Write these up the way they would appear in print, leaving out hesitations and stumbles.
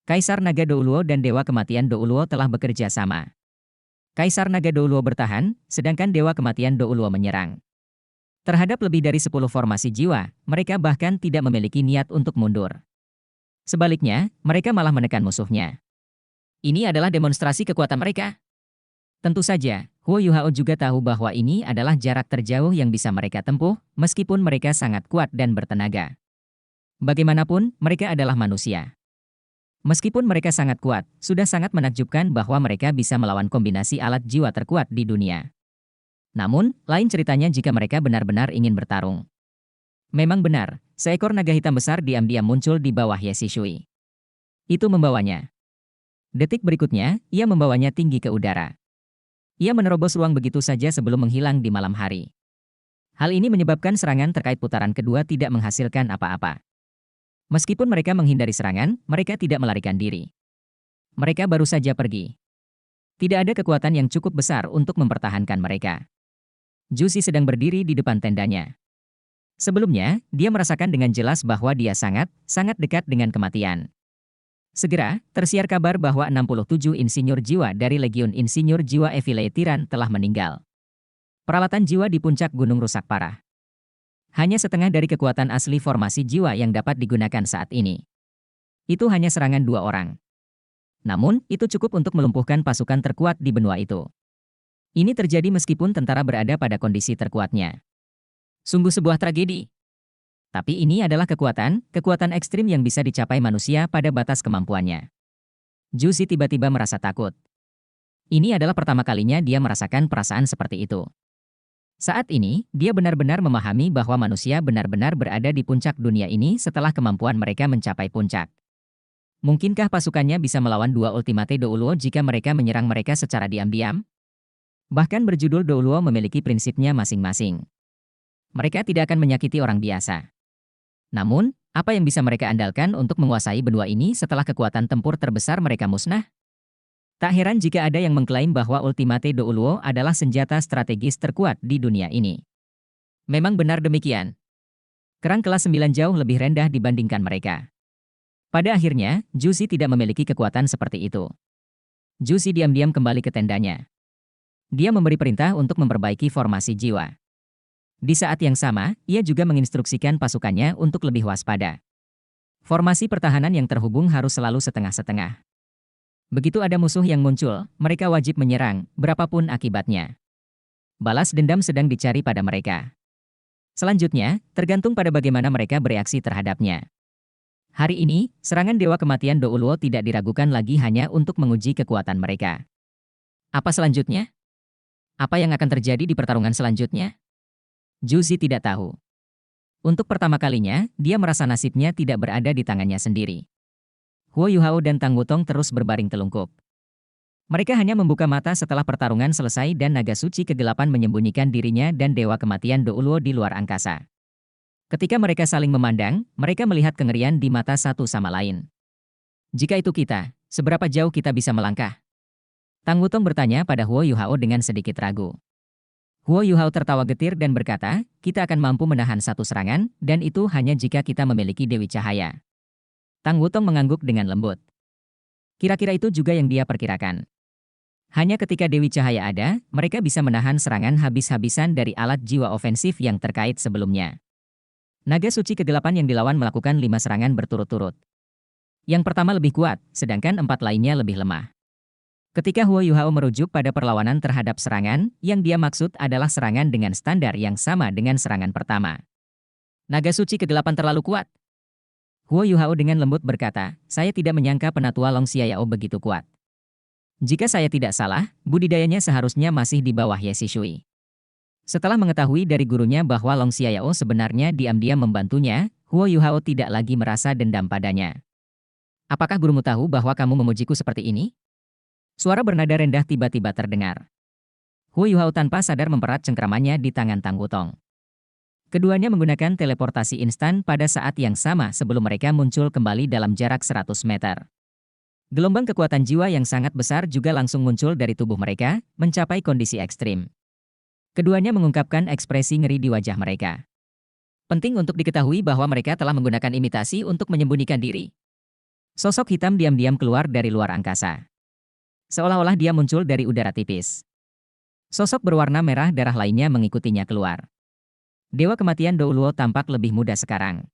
Kaisar Naga Douluo dan Dewa Kematian Douluo telah bekerja sama. Kaisar Naga Douluo bertahan, sedangkan Dewa Kematian Douluo menyerang. Terhadap lebih dari 10 formasi jiwa, mereka bahkan tidak memiliki niat untuk mundur. Sebaliknya, mereka malah menekan musuhnya. Ini adalah demonstrasi kekuatan mereka. Tentu saja, Huo Yuhao juga tahu bahwa ini adalah jarak terjauh yang bisa mereka tempuh, meskipun mereka sangat kuat dan bertenaga. Bagaimanapun, mereka adalah manusia. Meskipun mereka sangat kuat, sudah sangat menakjubkan bahwa mereka bisa melawan kombinasi alat jiwa terkuat di dunia. Namun, lain ceritanya jika mereka benar-benar ingin bertarung. Memang benar, seekor naga hitam besar diam-diam muncul di bawah Ye Shishui. Itu membawanya. Detik berikutnya, ia membawanya tinggi ke udara. Ia menerobos ruang begitu saja sebelum menghilang di malam hari. Hal ini menyebabkan serangan terkait putaran kedua tidak menghasilkan apa-apa. Meskipun mereka menghindari serangan, mereka tidak melarikan diri. Mereka baru saja pergi. Tidak ada kekuatan yang cukup besar untuk mempertahankan mereka. Jusi sedang berdiri di depan tendanya. Sebelumnya, dia merasakan dengan jelas bahwa dia sangat dekat dengan kematian. Segera, tersiar kabar bahwa 67 insinyur jiwa dari Legiun Insinyur Jiwa Evile Tiran telah meninggal. Peralatan jiwa di puncak gunung rusak parah. Hanya setengah dari kekuatan asli formasi jiwa yang dapat digunakan saat ini. Itu hanya serangan 2 orang. Namun, itu cukup untuk melumpuhkan pasukan terkuat di benua itu. Ini terjadi meskipun tentara berada pada kondisi terkuatnya. Sungguh sebuah tragedi. Tapi ini adalah kekuatan ekstrim yang bisa dicapai manusia pada batas kemampuannya. Jusi tiba-tiba merasa takut. Ini adalah pertama kalinya dia merasakan perasaan seperti itu. Saat ini, dia benar-benar memahami bahwa manusia benar-benar berada di puncak dunia ini setelah kemampuan mereka mencapai puncak. Mungkinkah pasukannya bisa melawan 2 Ultimate Douluo jika mereka menyerang mereka secara diam-diam? Bahkan berjudul Douluo memiliki prinsipnya masing-masing. Mereka tidak akan menyakiti orang biasa. Namun, apa yang bisa mereka andalkan untuk menguasai benua ini setelah kekuatan tempur terbesar mereka musnah? Tak heran jika ada yang mengklaim bahwa Ultimate Douluo adalah senjata strategis terkuat di dunia ini. Memang benar demikian. Kerang kelas 9 jauh lebih rendah dibandingkan mereka. Pada akhirnya, Jusi tidak memiliki kekuatan seperti itu. Jusi diam-diam kembali ke tendanya. Dia memberi perintah untuk memperbaiki formasi jiwa. Di saat yang sama, ia juga menginstruksikan pasukannya untuk lebih waspada. Formasi pertahanan yang terhubung harus selalu setengah-setengah. Begitu ada musuh yang muncul, mereka wajib menyerang, berapapun akibatnya. Balas dendam sedang dicari pada mereka. Selanjutnya, tergantung pada bagaimana mereka bereaksi terhadapnya. Hari ini, serangan Dewa Kematian Douluo tidak diragukan lagi hanya untuk menguji kekuatan mereka. Apa selanjutnya? Apa yang akan terjadi di pertarungan selanjutnya? Jusi tidak tahu. Untuk pertama kalinya, dia merasa nasibnya tidak berada di tangannya sendiri. Huo Yuhao dan Tang Wutong terus berbaring telungkup. Mereka hanya membuka mata setelah pertarungan selesai dan naga suci kegelapan menyembunyikan dirinya dan Dewa Kematian Douluo di luar angkasa. Ketika mereka saling memandang, mereka melihat kengerian di mata satu sama lain. Jika itu kita, seberapa jauh kita bisa melangkah? Tang Wutong bertanya pada Huo Yuhao dengan sedikit ragu. Huo Yuhao tertawa getir dan berkata, kita akan mampu menahan satu serangan, dan itu hanya jika kita memiliki Dewi Cahaya. Tang Wutong mengangguk dengan lembut. Kira-kira itu juga yang dia perkirakan. Hanya ketika Dewi Cahaya ada, mereka bisa menahan serangan habis-habisan dari alat jiwa ofensif yang terkait sebelumnya. Naga suci kegelapan yang dilawan melakukan 5 serangan berturut-turut. Yang pertama lebih kuat, sedangkan 4 lainnya lebih lemah. Ketika Huo Yuhao merujuk pada perlawanan terhadap serangan, yang dia maksud adalah serangan dengan standar yang sama dengan serangan pertama. Naga suci kegelapan terlalu kuat. Huo Yuhao dengan lembut berkata, saya tidak menyangka penatua Long Xiaoyao begitu kuat. Jika saya tidak salah, budidayanya seharusnya masih di bawah Ye Shishui. Setelah mengetahui dari gurunya bahwa Long Xiaoyao sebenarnya diam-diam membantunya, Huo Yuhao tidak lagi merasa dendam padanya. Apakah gurumu tahu bahwa kamu memujiku seperti ini? Suara bernada rendah tiba-tiba terdengar. Huo Yuhao tanpa sadar memperat cengkramannya di tangan Tang Wutong. Keduanya menggunakan teleportasi instan pada saat yang sama sebelum mereka muncul kembali dalam jarak 100 meter. Gelombang kekuatan jiwa yang sangat besar juga langsung muncul dari tubuh mereka, mencapai kondisi ekstrim. Keduanya mengungkapkan ekspresi ngeri di wajah mereka. Penting untuk diketahui bahwa mereka telah menggunakan imitasi untuk menyembunyikan diri. Sosok hitam diam-diam keluar dari luar angkasa. Seolah-olah dia muncul dari udara tipis. Sosok berwarna merah darah lainnya mengikutinya keluar. Dewa kematian Douluo tampak lebih muda sekarang.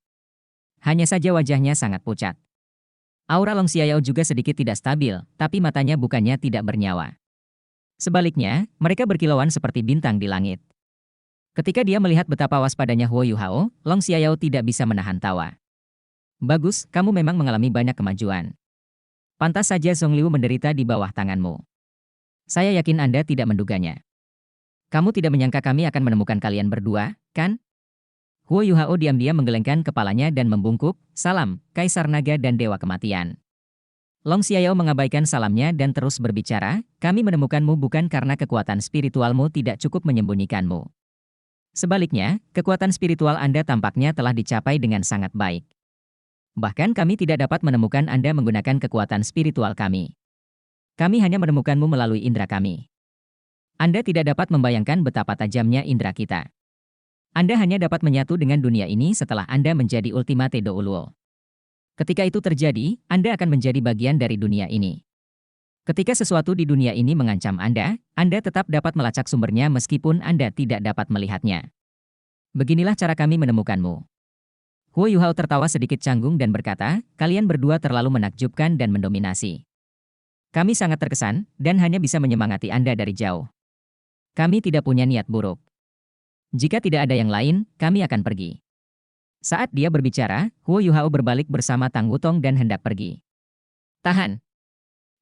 Hanya saja wajahnya sangat pucat. Aura Long Xiaoyao juga sedikit tidak stabil, tapi matanya bukannya tidak bernyawa. Sebaliknya, mereka berkilauan seperti bintang di langit. Ketika dia melihat betapa waspadanya Huo Yuhao, Long Xiaoyao tidak bisa menahan tawa. Bagus, kamu memang mengalami banyak kemajuan. Pantas saja Song Liu menderita di bawah tanganmu. Saya yakin Anda tidak menduganya. Kamu tidak menyangka kami akan menemukan kalian berdua, kan? Huo Yuhao diam-diam menggelengkan kepalanya dan membungkuk, salam, Kaisar Naga dan Dewa Kematian. Long Xiaoyao mengabaikan salamnya dan terus berbicara, kami menemukanmu bukan karena kekuatan spiritualmu tidak cukup menyembunyikanmu. Sebaliknya, kekuatan spiritual Anda tampaknya telah dicapai dengan sangat baik. Bahkan kami tidak dapat menemukan Anda menggunakan kekuatan spiritual kami. Kami hanya menemukanmu melalui indera kami. Anda tidak dapat membayangkan betapa tajamnya indera kita. Anda hanya dapat menyatu dengan dunia ini setelah Anda menjadi Ultimate Douluo. Ketika itu terjadi, Anda akan menjadi bagian dari dunia ini. Ketika sesuatu di dunia ini mengancam Anda tetap dapat melacak sumbernya meskipun Anda tidak dapat melihatnya. Beginilah cara kami menemukanmu. Huo Yuhao tertawa sedikit canggung dan berkata, kalian berdua terlalu menakjubkan dan mendominasi. Kami sangat terkesan, dan hanya bisa menyemangati Anda dari jauh. Kami tidak punya niat buruk. Jika tidak ada yang lain, kami akan pergi. Saat dia berbicara, Huo Yuhao berbalik bersama Tang Wutong dan hendak pergi. Tahan!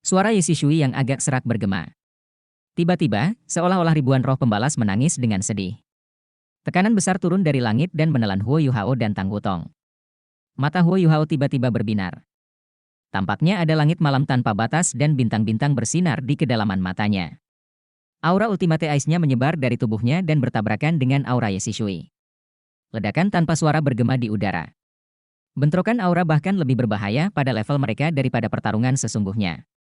Suara Ye Shishui yang agak serak bergema. Tiba-tiba, seolah-olah ribuan roh pembalas menangis dengan sedih. Tekanan besar turun dari langit dan menelan Huo Yuhao dan Tang Wutong. Mata Huo Yuhao tiba-tiba berbinar. Tampaknya ada langit malam tanpa batas dan bintang-bintang bersinar di kedalaman matanya. Aura Ultimate Ice-nya menyebar dari tubuhnya dan bertabrakan dengan aura Ye Shishui. Ledakan tanpa suara bergema di udara. Bentrokan aura bahkan lebih berbahaya pada level mereka daripada pertarungan sesungguhnya.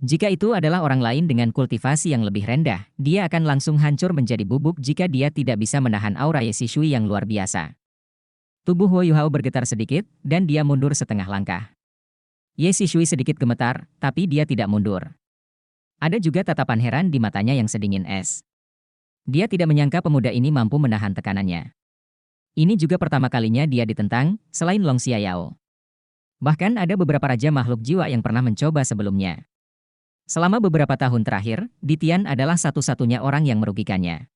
Jika itu adalah orang lain dengan kultivasi yang lebih rendah, dia akan langsung hancur menjadi bubuk jika dia tidak bisa menahan aura Ye Shishui yang luar biasa. Tubuh Huo Yuhao bergetar sedikit, dan dia mundur setengah langkah. Ye Shishui sedikit gemetar, tapi dia tidak mundur. Ada juga tatapan heran di matanya yang sedingin es. Dia tidak menyangka pemuda ini mampu menahan tekanannya. Ini juga pertama kalinya dia ditentang, selain Long Xiaoyao. Bahkan ada beberapa raja makhluk jiwa yang pernah mencoba sebelumnya. Selama beberapa tahun terakhir, Ditian adalah satu-satunya orang yang merugikannya.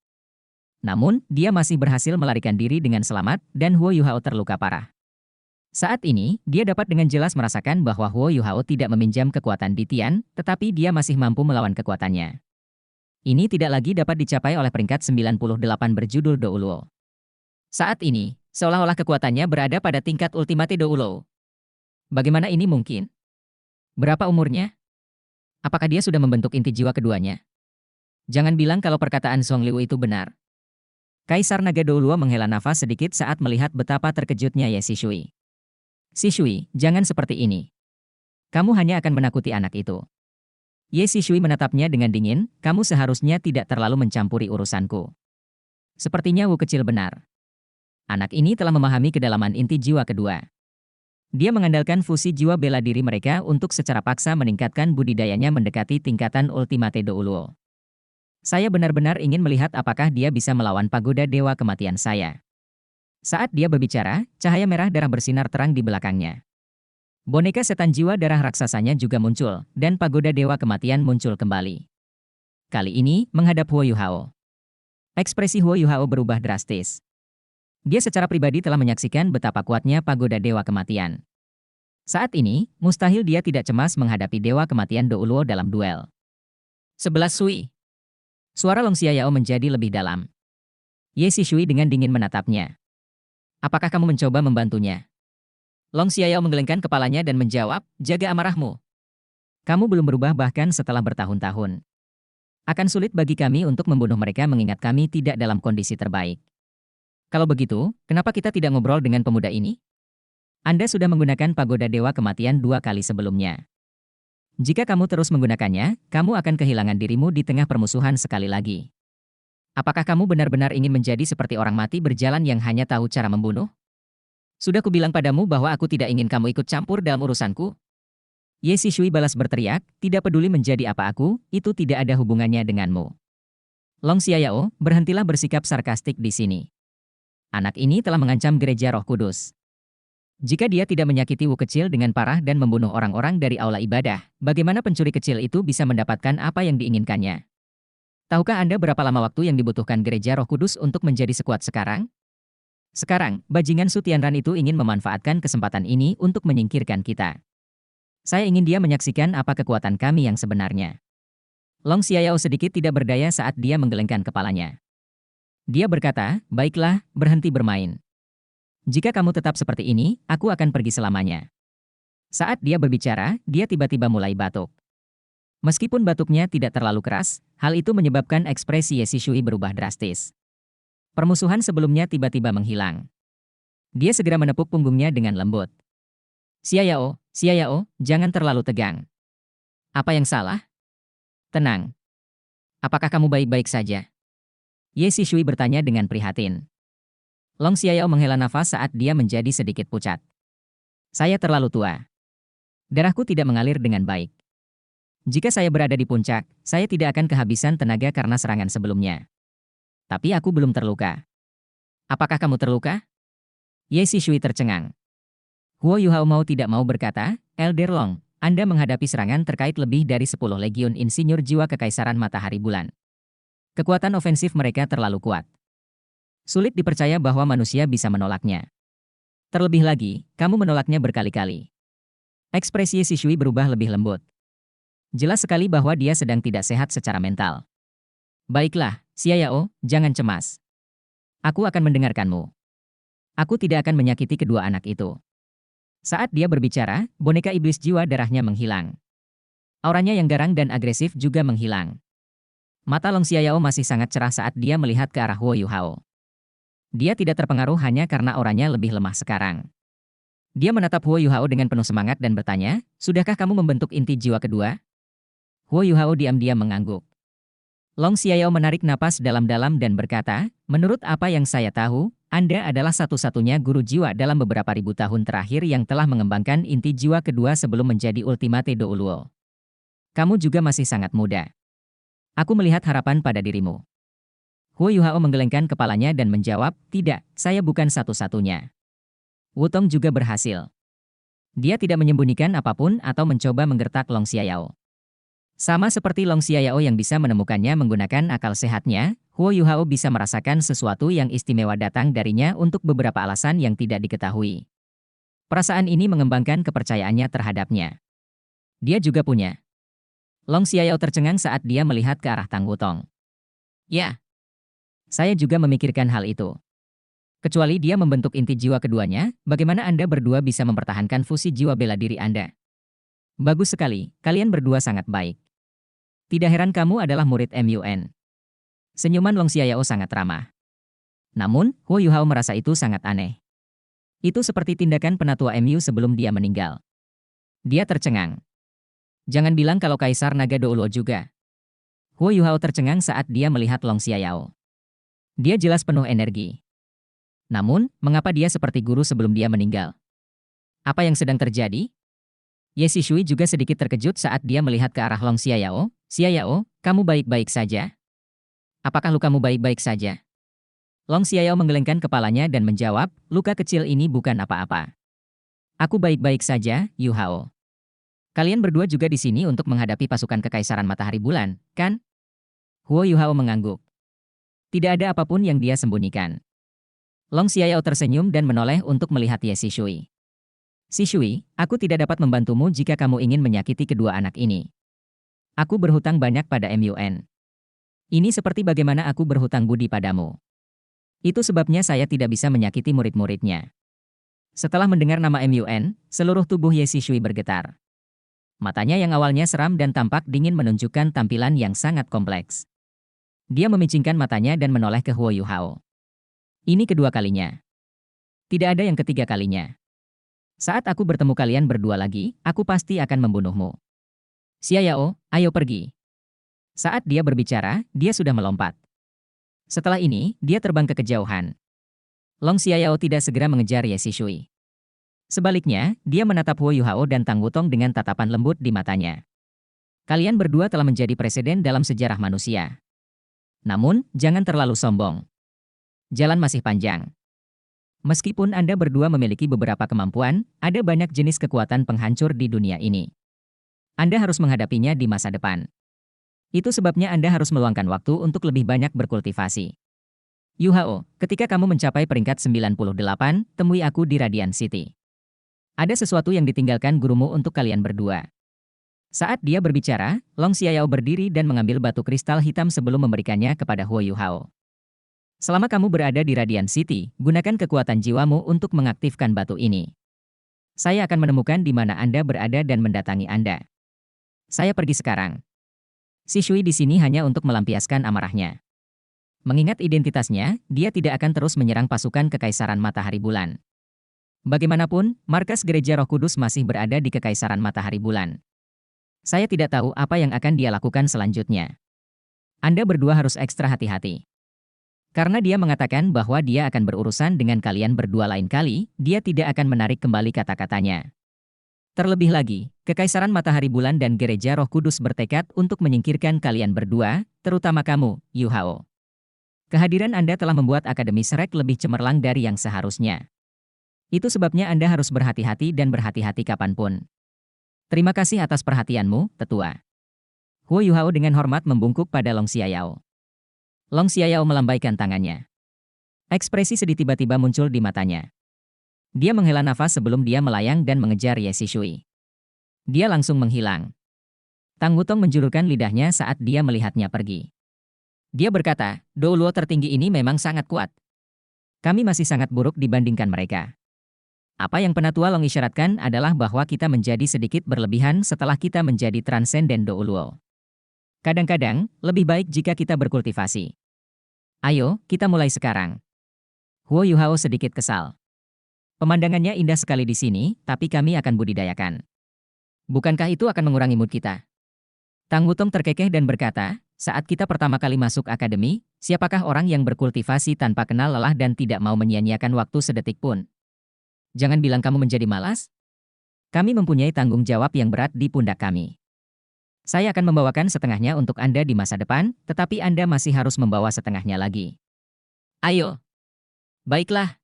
Namun, dia masih berhasil melarikan diri dengan selamat, dan Huo Yuhao terluka parah. Saat ini, dia dapat dengan jelas merasakan bahwa Huo Yuhao tidak meminjam kekuatan Ditian, tetapi dia masih mampu melawan kekuatannya. Ini tidak lagi dapat dicapai oleh peringkat 98 berjudul Douluo. Saat ini, seolah-olah kekuatannya berada pada tingkat Ultimate Douluo. Bagaimana ini mungkin? Berapa umurnya? Apakah dia sudah membentuk inti jiwa keduanya? Jangan bilang kalau perkataan Song Liu itu benar. Kaisar Naga Douluo menghela nafas sedikit saat melihat betapa terkejutnya Ye Shishui. Shishui, jangan seperti ini. Kamu hanya akan menakuti anak itu. Ye Shishui menatapnya dengan dingin, kamu seharusnya tidak terlalu mencampuri urusanku. Sepertinya Wu kecil benar. Anak ini telah memahami kedalaman inti jiwa kedua. Dia mengandalkan fusi jiwa bela diri mereka untuk secara paksa meningkatkan budidayanya mendekati tingkatan Ultimate Douluo. Saya benar-benar ingin melihat apakah dia bisa melawan pagoda dewa kematian saya. Saat dia berbicara, cahaya merah darah bersinar terang di belakangnya. Boneka setan jiwa darah raksasanya juga muncul, dan pagoda dewa kematian muncul kembali. Kali ini, menghadap Huo Yuhao. Ekspresi Huo Yuhao berubah drastis. Dia secara pribadi telah menyaksikan betapa kuatnya pagoda dewa kematian. Saat ini, mustahil dia tidak cemas menghadapi dewa kematian Douluo dalam duel. 11 Sui. Suara Long Xiaoyao menjadi lebih dalam. Ye Shishui dengan dingin menatapnya. Apakah kamu mencoba membantunya? Long Xiaoyao menggelengkan kepalanya dan menjawab, jaga amarahmu. Kamu belum berubah bahkan setelah bertahun-tahun. Akan sulit bagi kami untuk membunuh mereka mengingat kami tidak dalam kondisi terbaik. Kalau begitu, kenapa kita tidak ngobrol dengan pemuda ini? Anda sudah menggunakan pagoda dewa kematian 2 kali sebelumnya. Jika kamu terus menggunakannya, kamu akan kehilangan dirimu di tengah permusuhan sekali lagi. Apakah kamu benar-benar ingin menjadi seperti orang mati berjalan yang hanya tahu cara membunuh? Sudah kubilang padamu bahwa aku tidak ingin kamu ikut campur dalam urusanku. Ye Shishui balas berteriak, tidak peduli menjadi apa aku, itu tidak ada hubungannya denganmu. Long Xiaoyao, berhentilah bersikap sarkastik di sini. Anak ini telah mengancam gereja Roh Kudus. Jika dia tidak menyakiti Wu kecil dengan parah dan membunuh orang-orang dari aula ibadah, bagaimana pencuri kecil itu bisa mendapatkan apa yang diinginkannya? Tahukah Anda berapa lama waktu yang dibutuhkan gereja Roh Kudus untuk menjadi sekuat sekarang? Sekarang, bajingan Su Tianran itu ingin memanfaatkan kesempatan ini untuk menyingkirkan kita. Saya ingin dia menyaksikan apa kekuatan kami yang sebenarnya. Long Xiaoyao sedikit tidak berdaya saat dia menggelengkan kepalanya. Dia berkata, baiklah, berhenti bermain. Jika kamu tetap seperti ini, aku akan pergi selamanya. Saat dia berbicara, dia tiba-tiba mulai batuk. Meskipun batuknya tidak terlalu keras, hal itu menyebabkan ekspresi Ye Shishui berubah drastis. Permusuhan sebelumnya tiba-tiba menghilang. Dia segera menepuk punggungnya dengan lembut. Xiaoyao, Xiaoyao, jangan terlalu tegang. Apa yang salah? Tenang. Apakah kamu baik-baik saja? Ye Shishui bertanya dengan prihatin. Long Xiaoyao menghela nafas saat dia menjadi sedikit pucat. Saya terlalu tua. Darahku tidak mengalir dengan baik. Jika saya berada di puncak, saya tidak akan kehabisan tenaga karena serangan sebelumnya. Tapi aku belum terluka. Apakah kamu terluka? Ye Shishui tercengang. Huo Yuhao mau tidak mau berkata, Elder Long, Anda menghadapi serangan terkait lebih dari 10 legiun insinyur jiwa kekaisaran matahari bulan. Kekuatan ofensif mereka terlalu kuat. Sulit dipercaya bahwa manusia bisa menolaknya. Terlebih lagi, kamu menolaknya berkali-kali. Ekspresi Shishui berubah lebih lembut. Jelas sekali bahwa dia sedang tidak sehat secara mental. Baiklah, Xiaoyao, jangan cemas. Aku akan mendengarkanmu. Aku tidak akan menyakiti kedua anak itu. Saat dia berbicara, boneka iblis jiwa darahnya menghilang. Auranya yang garang dan agresif juga menghilang. Mata Long Xiaoyao masih sangat cerah saat dia melihat ke arah Huo Yuhao. Dia tidak terpengaruh hanya karena auranya lebih lemah sekarang. Dia menatap Huo Yuhao dengan penuh semangat dan bertanya, sudahkah kamu membentuk inti jiwa kedua? Huo Yuhao diam-diam mengangguk. Long Xiaoyao menarik napas dalam-dalam dan berkata, menurut apa yang saya tahu, Anda adalah satu-satunya guru jiwa dalam beberapa ribu tahun terakhir yang telah mengembangkan inti jiwa kedua sebelum menjadi Ultimate Douluo. Kamu juga masih sangat muda. Aku melihat harapan pada dirimu. Huo Yuhao menggelengkan kepalanya dan menjawab, tidak, saya bukan satu-satunya. Wutong juga berhasil. Dia tidak menyembunyikan apapun atau mencoba menggertak Long Xiaoyao. Sama seperti Long Xiaoyao yang bisa menemukannya menggunakan akal sehatnya, Huo Yuhao bisa merasakan sesuatu yang istimewa datang darinya untuk beberapa alasan yang tidak diketahui. Perasaan ini mengembangkan kepercayaannya terhadapnya. Dia juga punya. Long Xiaoyao tercengang saat dia melihat ke arah Tang Wutong. Ya, saya juga memikirkan hal itu. Kecuali dia membentuk inti jiwa keduanya, bagaimana Anda berdua bisa mempertahankan fusi jiwa bela diri Anda? Bagus sekali, kalian berdua sangat baik. Tidak heran kamu adalah murid MUN. Senyuman Long Xiaoyao sangat ramah. Namun, Huo Yuhao merasa itu sangat aneh. Itu seperti tindakan penatua MU sebelum dia meninggal. Dia tercengang. Jangan bilang kalau Kaisar Naga Douluo juga. Huo Yuhao tercengang saat dia melihat Long Xiaoyao. Dia jelas penuh energi. Namun, mengapa dia seperti guru sebelum dia meninggal? Apa yang sedang terjadi? Ye Shishui juga sedikit terkejut saat dia melihat ke arah Long Xiaoyao. Xiaoyao, kamu baik-baik saja? Apakah lukamu baik-baik saja? Long Xiaoyao menggelengkan kepalanya dan menjawab, luka kecil ini bukan apa-apa. Aku baik-baik saja, Yu Hao. Kalian berdua juga di sini untuk menghadapi pasukan Kekaisaran Matahari Bulan, kan? Huo Yuhao mengangguk. Tidak ada apapun yang dia sembunyikan. Long Xiaoyao tersenyum dan menoleh untuk melihat Ye Shishui. Shishui, aku tidak dapat membantumu jika kamu ingin menyakiti kedua anak ini. Aku berhutang banyak pada MUN. Ini seperti bagaimana aku berhutang budi padamu. Itu sebabnya saya tidak bisa menyakiti murid-muridnya. Setelah mendengar nama MUN, seluruh tubuh Ye Shishui bergetar. Matanya yang awalnya seram dan tampak dingin menunjukkan tampilan yang sangat kompleks. Dia memicingkan matanya dan menoleh ke Huo Yuhao. Ini kedua kalinya. Tidak ada yang ketiga kalinya. Saat aku bertemu kalian berdua lagi, aku pasti akan membunuhmu. Xiaoyao, ayo pergi. Saat dia berbicara, dia sudah melompat. Setelah ini, dia terbang ke kejauhan. Long Xiaoyao tidak segera mengejar Ye Shishui. Sebaliknya, dia menatap Huo Yuhao dan Tang Wutong dengan tatapan lembut di matanya. Kalian berdua telah menjadi presiden dalam sejarah manusia. Namun, jangan terlalu sombong. Jalan masih panjang. Meskipun Anda berdua memiliki beberapa kemampuan, ada banyak jenis kekuatan penghancur di dunia ini. Anda harus menghadapinya di masa depan. Itu sebabnya Anda harus meluangkan waktu untuk lebih banyak berkultivasi. Yuhao, ketika kamu mencapai peringkat 98, temui aku di Radiant City. Ada sesuatu yang ditinggalkan gurumu untuk kalian berdua. Saat dia berbicara, Long Xiaoyao berdiri dan mengambil batu kristal hitam sebelum memberikannya kepada Huo Yuhao. Selama kamu berada di Radiant City, gunakan kekuatan jiwamu untuk mengaktifkan batu ini. Saya akan menemukan di mana Anda berada dan mendatangi Anda. Saya pergi sekarang. Si Shui di sini hanya untuk melampiaskan amarahnya. Mengingat identitasnya, dia tidak akan terus menyerang pasukan Kekaisaran Matahari Bulan. Bagaimanapun, markas Gereja Roh Kudus masih berada di Kekaisaran Matahari Bulan. Saya tidak tahu apa yang akan dia lakukan selanjutnya. Anda berdua harus ekstra hati-hati. Karena dia mengatakan bahwa dia akan berurusan dengan kalian berdua lain kali, dia tidak akan menarik kembali kata-katanya. Terlebih lagi, Kekaisaran Matahari Bulan dan Gereja Roh Kudus bertekad untuk menyingkirkan kalian berdua, terutama kamu, Yuhao. Kehadiran Anda telah membuat Akademi Shrek lebih cemerlang dari yang seharusnya. Itu sebabnya Anda harus berhati-hati dan berhati-hati kapanpun. Terima kasih atas perhatianmu, tetua. Huo Yuhao dengan hormat membungkuk pada Long Xiaoyao. Long Xiaoyao melambaikan tangannya. Ekspresi sedih tiba-tiba muncul di matanya. Dia menghela nafas sebelum dia melayang dan mengejar Ye Shishui. Dia langsung menghilang. Tang Wutong menjulurkan lidahnya saat dia melihatnya pergi. Dia berkata, "Dou Luo tertinggi ini memang sangat kuat. Kami masih sangat buruk dibandingkan mereka." Apa yang Penatua Long isyaratkan adalah bahwa kita menjadi sedikit berlebihan setelah kita menjadi transenden Dou Luo. Kadang-kadang, lebih baik jika kita berkultivasi. Ayo, kita mulai sekarang. Huo Yuhao sedikit kesal. Pemandangannya indah sekali di sini, tapi kami akan budidayakan. Bukankah itu akan mengurangi mood kita? Tang Wutong terkekeh dan berkata, saat kita pertama kali masuk akademi, siapakah orang yang berkultivasi tanpa kenal lelah dan tidak mau menyia-nyiakan waktu sedetik pun? Jangan bilang kamu menjadi malas. Kami mempunyai tanggung jawab yang berat di pundak kami. Saya akan membawakan setengahnya untuk Anda di masa depan, tetapi Anda masih harus membawa setengahnya lagi. Ayo. Baiklah.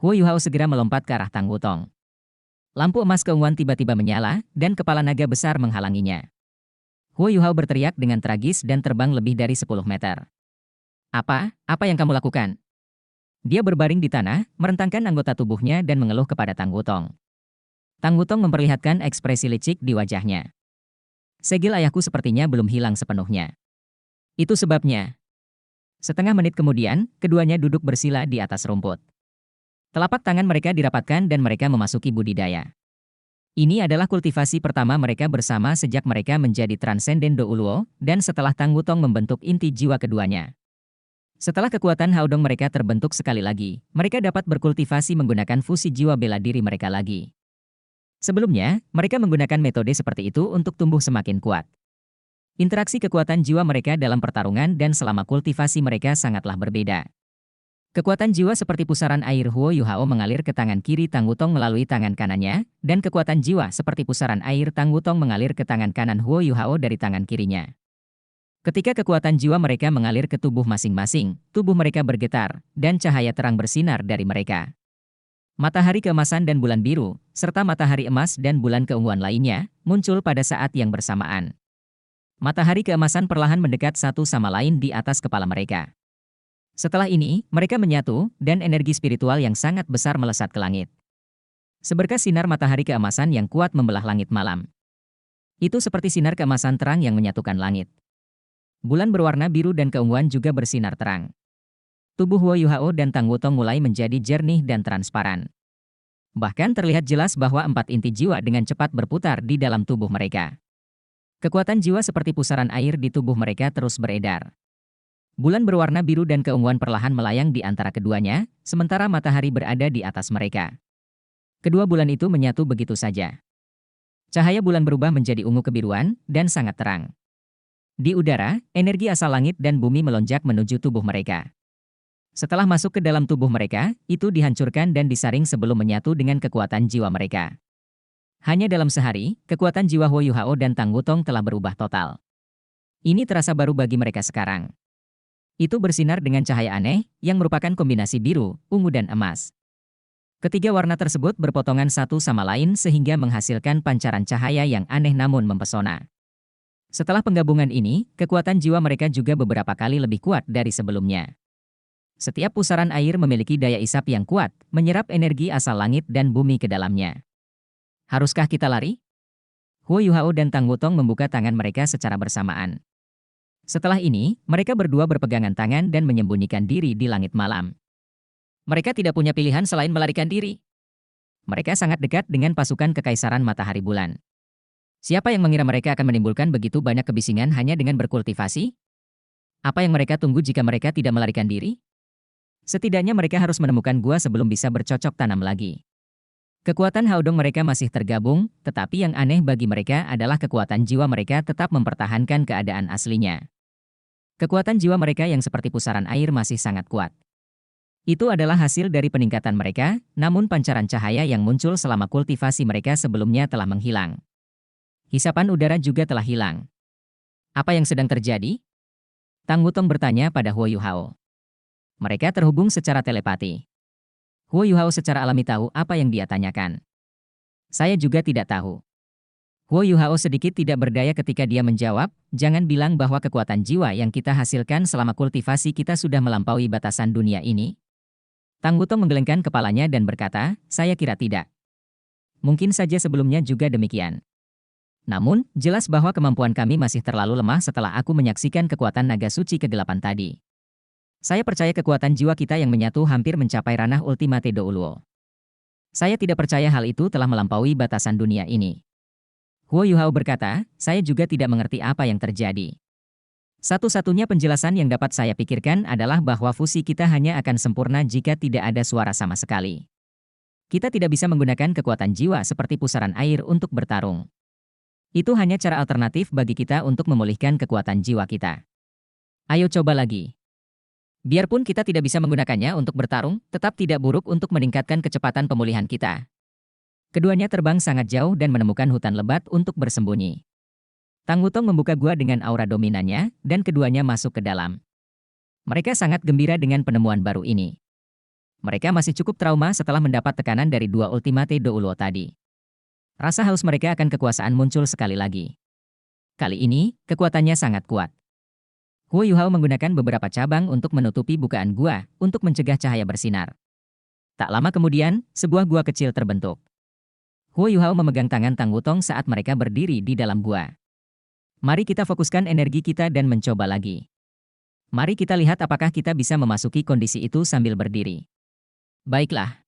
Huo Yuhao segera melompat ke arah Tang Wutong. Lampu emas keunguan tiba-tiba menyala, dan kepala naga besar menghalanginya. Huo Yuhao berteriak dengan tragis dan terbang lebih dari 10 meter. Apa yang kamu lakukan? Dia berbaring di tanah, merentangkan anggota tubuhnya dan mengeluh kepada Tang Wutong. Tang Wutong memperlihatkan ekspresi licik di wajahnya. Segel ayahku sepertinya belum hilang sepenuhnya. Itu sebabnya. Setengah menit kemudian, keduanya duduk bersila di atas rumput. Telapak tangan mereka dirapatkan dan mereka memasuki budidaya. Ini adalah kultivasi pertama mereka bersama sejak mereka menjadi transenden Dou Luo, dan setelah Tang Wutong membentuk inti jiwa keduanya. Setelah kekuatan Haodong mereka terbentuk sekali lagi, mereka dapat berkultivasi menggunakan fusi jiwa bela diri mereka lagi. Sebelumnya, mereka menggunakan metode seperti itu untuk tumbuh semakin kuat. Interaksi kekuatan jiwa mereka dalam pertarungan dan selama kultivasi mereka sangatlah berbeda. Kekuatan jiwa seperti pusaran air Huo Yuhao mengalir ke tangan kiri Tang Wutong melalui tangan kanannya, dan kekuatan jiwa seperti pusaran air Tang Wutong mengalir ke tangan kanan Huo Yuhao dari tangan kirinya. Ketika kekuatan jiwa mereka mengalir ke tubuh masing-masing, tubuh mereka bergetar, dan cahaya terang bersinar dari mereka. Matahari keemasan dan bulan biru, serta matahari emas dan bulan keunguan lainnya, muncul pada saat yang bersamaan. Matahari keemasan perlahan mendekat satu sama lain di atas kepala mereka. Setelah ini, mereka menyatu, dan energi spiritual yang sangat besar melesat ke langit. Seberkas sinar matahari keemasan yang kuat membelah langit malam. Itu seperti sinar keemasan terang yang menyatukan langit. Bulan berwarna biru dan keunguan juga bersinar terang. Tubuh Huo Yuhao dan Tang Wutong mulai menjadi jernih dan transparan. Bahkan terlihat jelas bahwa 4 inti jiwa dengan cepat berputar di dalam tubuh mereka. Kekuatan jiwa seperti pusaran air di tubuh mereka terus beredar. Bulan berwarna biru dan keunguan perlahan melayang di antara keduanya, sementara matahari berada di atas mereka. Kedua bulan itu menyatu begitu saja. Cahaya bulan berubah menjadi ungu kebiruan, dan sangat terang. Di udara, energi asal langit dan bumi melonjak menuju tubuh mereka. Setelah masuk ke dalam tubuh mereka, itu dihancurkan dan disaring sebelum menyatu dengan kekuatan jiwa mereka. Hanya dalam sehari, kekuatan jiwa Huo Yuhao dan Tang Wutong telah berubah total. Ini terasa baru bagi mereka sekarang. Itu bersinar dengan cahaya aneh, yang merupakan kombinasi biru, ungu dan emas. Ketiga warna tersebut berpotongan satu sama lain sehingga menghasilkan pancaran cahaya yang aneh namun mempesona. Setelah penggabungan ini, kekuatan jiwa mereka juga beberapa kali lebih kuat dari sebelumnya. Setiap pusaran air memiliki daya isap yang kuat, menyerap energi asal langit dan bumi ke dalamnya. Haruskah kita lari? Huo Yuhao dan Tang Wutong membuka tangan mereka secara bersamaan. Setelah ini, mereka berdua berpegangan tangan dan menyembunyikan diri di langit malam. Mereka tidak punya pilihan selain melarikan diri. Mereka sangat dekat dengan pasukan Kekaisaran Matahari Bulan. Siapa yang mengira mereka akan menimbulkan begitu banyak kebisingan hanya dengan berkultivasi? Apa yang mereka tunggu jika mereka tidak melarikan diri? Setidaknya mereka harus menemukan gua sebelum bisa bercocok tanam lagi. Kekuatan Haodong mereka masih tergabung, tetapi yang aneh bagi mereka adalah kekuatan jiwa mereka tetap mempertahankan keadaan aslinya. Kekuatan jiwa mereka yang seperti pusaran air masih sangat kuat. Itu adalah hasil dari peningkatan mereka, namun pancaran cahaya yang muncul selama kultivasi mereka sebelumnya telah menghilang. Hisapan udara juga telah hilang. Apa yang sedang terjadi? Tang Wutong bertanya pada Huo Yuhao. Mereka terhubung secara telepati. Huo Yuhao secara alami tahu apa yang dia tanyakan. Saya juga tidak tahu. Huo Yuhao sedikit tidak berdaya ketika dia menjawab, jangan bilang bahwa kekuatan jiwa yang kita hasilkan selama kultivasi kita sudah melampaui batasan dunia ini. Tang Wutong menggelengkan kepalanya dan berkata, saya kira tidak. Mungkin saja sebelumnya juga demikian. Namun, jelas bahwa kemampuan kami masih terlalu lemah setelah aku menyaksikan kekuatan naga suci kegelapan tadi. Saya percaya kekuatan jiwa kita yang menyatu hampir mencapai ranah ultimate Douluo. Saya tidak percaya hal itu telah melampaui batasan dunia ini. Huo Yuhao berkata, saya juga tidak mengerti apa yang terjadi. Satu-satunya penjelasan yang dapat saya pikirkan adalah bahwa fusi kita hanya akan sempurna jika tidak ada suara sama sekali. Kita tidak bisa menggunakan kekuatan jiwa seperti pusaran air untuk bertarung. Itu hanya cara alternatif bagi kita untuk memulihkan kekuatan jiwa kita. Ayo coba lagi. Biarpun kita tidak bisa menggunakannya untuk bertarung, tetap tidak buruk untuk meningkatkan kecepatan pemulihan kita. Keduanya terbang sangat jauh dan menemukan hutan lebat untuk bersembunyi. Tang Wutong membuka gua dengan aura dominannya, dan keduanya masuk ke dalam. Mereka sangat gembira dengan penemuan baru ini. Mereka masih cukup trauma setelah mendapat tekanan dari dua ultimate Douluo tadi. Rasa haus mereka akan kekuasaan muncul sekali lagi. Kali ini, kekuatannya sangat kuat. Huo Yuhao menggunakan beberapa cabang untuk menutupi bukaan gua, untuk mencegah cahaya bersinar. Tak lama kemudian, sebuah gua kecil terbentuk. Huo Yuhao memegang tangan Tang Wutong saat mereka berdiri di dalam gua. Mari kita fokuskan energi kita dan mencoba lagi. Mari kita lihat apakah kita bisa memasuki kondisi itu sambil berdiri. Baiklah.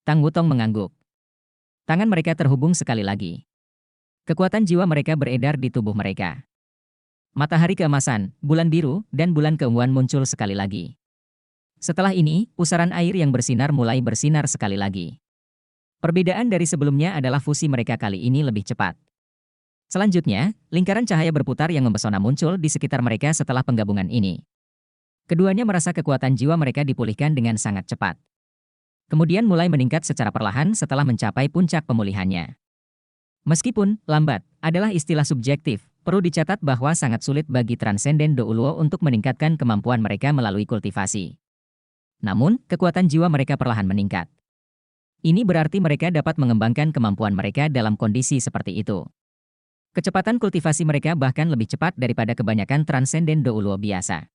Tang Wutong mengangguk. Tangan mereka terhubung sekali lagi. Kekuatan jiwa mereka beredar di tubuh mereka. Matahari keemasan, bulan biru, dan bulan keunguan muncul sekali lagi. Setelah ini, pusaran air yang bersinar mulai bersinar sekali lagi. Perbedaan dari sebelumnya adalah fusi mereka kali ini lebih cepat. Selanjutnya, lingkaran cahaya berputar yang mempesona muncul di sekitar mereka setelah penggabungan ini. Keduanya merasa kekuatan jiwa mereka dipulihkan dengan sangat cepat. Kemudian mulai meningkat secara perlahan setelah mencapai puncak pemulihannya. Meskipun lambat adalah istilah subjektif, perlu dicatat bahwa sangat sulit bagi Transcendent Douluo untuk meningkatkan kemampuan mereka melalui kultivasi. Namun, kekuatan jiwa mereka perlahan meningkat. Ini berarti mereka dapat mengembangkan kemampuan mereka dalam kondisi seperti itu. Kecepatan kultivasi mereka bahkan lebih cepat daripada kebanyakan Transcendent Douluo biasa.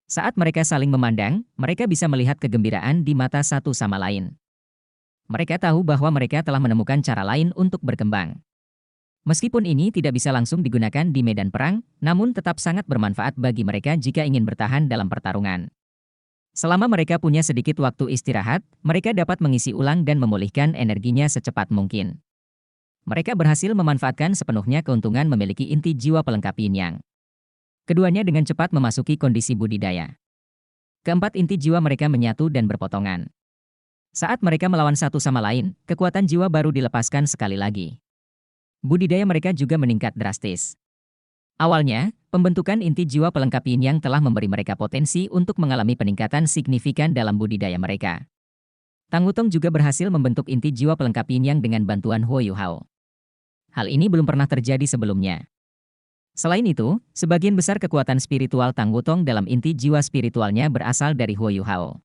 Saat mereka saling memandang, mereka bisa melihat kegembiraan di mata satu sama lain. Mereka tahu bahwa mereka telah menemukan cara lain untuk berkembang. Meskipun ini tidak bisa langsung digunakan di medan perang, namun tetap sangat bermanfaat bagi mereka jika ingin bertahan dalam pertarungan. Selama mereka punya sedikit waktu istirahat, mereka dapat mengisi ulang dan memulihkan energinya secepat mungkin. Mereka berhasil memanfaatkan sepenuhnya keuntungan memiliki inti jiwa pelengkap Yin Yang. Keduanya dengan cepat memasuki kondisi budidaya. Keempat inti jiwa mereka menyatu dan berpotongan. Saat mereka melawan satu sama lain, kekuatan jiwa baru dilepaskan sekali lagi. Budidaya mereka juga meningkat drastis. Awalnya, pembentukan inti jiwa pelengkap yin yang telah memberi mereka potensi untuk mengalami peningkatan signifikan dalam budidaya mereka. Tang Wutong juga berhasil membentuk inti jiwa pelengkap yin yang dengan bantuan Huo Yuhao. Hal ini belum pernah terjadi sebelumnya. Selain itu, sebagian besar kekuatan spiritual Tang Wutong dalam inti jiwa spiritualnya berasal dari Huo Yuhao.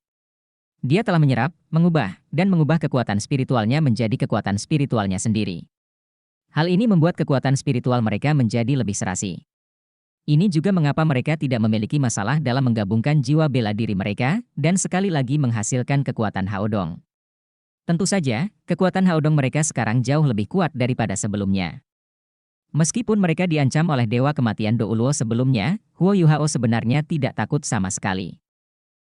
Dia telah menyerap, mengubah kekuatan spiritualnya menjadi kekuatan spiritualnya sendiri. Hal ini membuat kekuatan spiritual mereka menjadi lebih serasi. Ini juga mengapa mereka tidak memiliki masalah dalam menggabungkan jiwa bela diri mereka, dan sekali lagi menghasilkan kekuatan Haodong. Tentu saja, kekuatan Haodong mereka sekarang jauh lebih kuat daripada sebelumnya. Meskipun mereka diancam oleh Dewa Kematian Do Uluo sebelumnya, Huo Yuhao sebenarnya tidak takut sama sekali.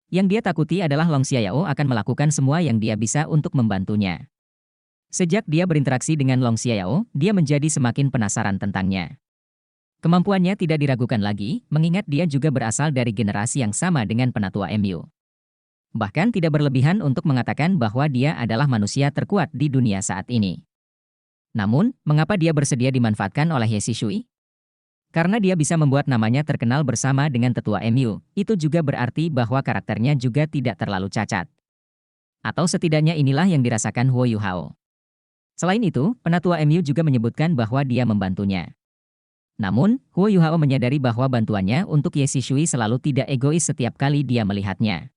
Yang dia takuti adalah Long Xiaoyao akan melakukan semua yang dia bisa untuk membantunya. Sejak dia berinteraksi dengan Long Xiaoyao, dia menjadi semakin penasaran tentangnya. Kemampuannya tidak diragukan lagi, mengingat dia juga berasal dari generasi yang sama dengan Penatua MU. Bahkan tidak berlebihan untuk mengatakan bahwa dia adalah manusia terkuat di dunia saat ini. Namun, mengapa dia bersedia dimanfaatkan oleh Ye Shishui? Karena dia bisa membuat namanya terkenal bersama dengan tetua MU, itu juga berarti bahwa karakternya juga tidak terlalu cacat. Atau setidaknya inilah yang dirasakan Huo Yuhao. Selain itu, Penatua MU juga menyebutkan bahwa dia membantunya. Namun, Huo Yuhao menyadari bahwa bantuannya untuk Ye Shishui selalu tidak egois setiap kali dia melihatnya.